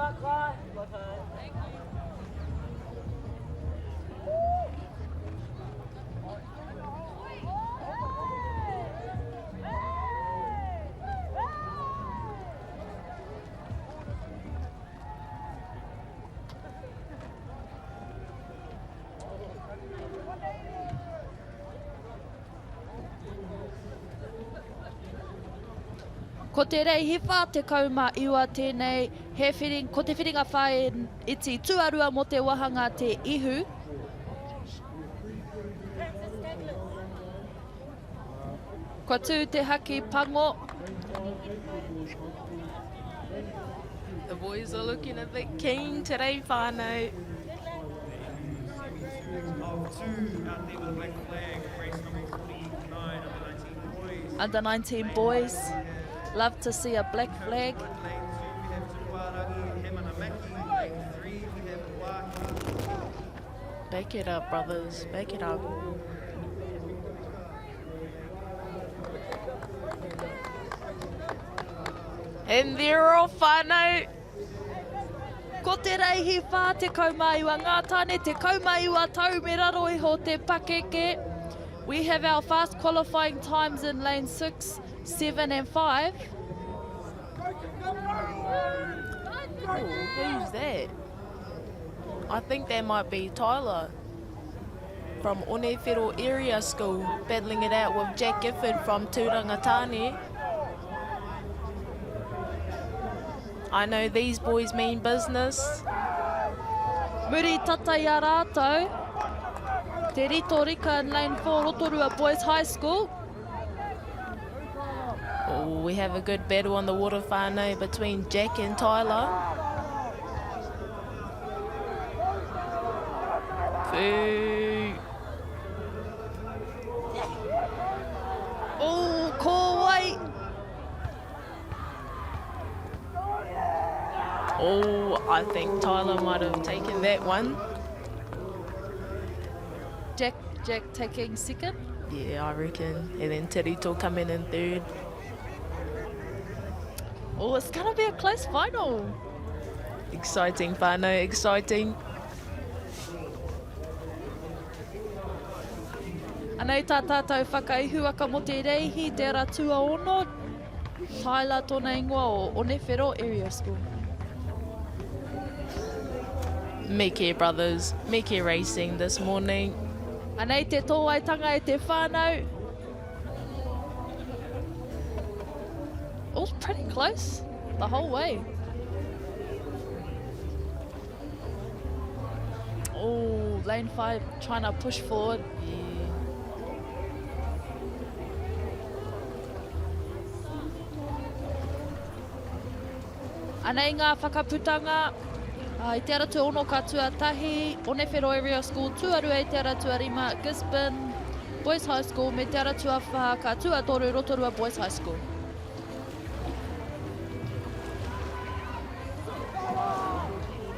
Waka. Thank you. Ko te reihiwha te kauma iwa tēnei, ko te whiringa whae iti tuarua mo te wahanga te ihu. Ko tū te haki pango. The boys are looking a bit keen today, whānau. Under 19 boys. Love to see a black flag. Back it up, brothers. Back it up. And they're off, whānau. Ko te reihi whā te kaumaiwa ngātane, te kaumaiwa tau me raro iho te pakeke. We have our fast qualifying times in lane 6, 7 and 5. Oh, who's that? I think that might be Tyler from Onewhiro Area School, battling it out with Jack Gifford from Tūrangatane. I know these boys mean business. Muri tata ia rātou. Te Rito Rika in lane 4, Rotorua Boys High School. Oh, we have a good battle on the water, whānau, between Jack and Tyler. Foo. Oh, Kōwai. Oh, I think Tyler might have taken that one. Jack taking second. Yeah, I reckon. And then Te Rito coming in third. Oh, it's going to be a close final. Exciting, whānau, exciting. Anei tā tātou whakaihu aka mo te reihi, te ratua ono. Tyler tōna ingoa o Onewhiro Area School. Meke brothers, Meke racing this morning. Anei te tōaitanga e te whānau. It was pretty close the whole way. Oh, lane 5 trying to push forward. Anei ngā whakaputanga. I te ara ono ka tuatahi, Onewhiro Area School, tuarua I te ara tuarima, Gisborne Boys High School, me te ara tuawha ka tuatoru Rotorua Boys High School.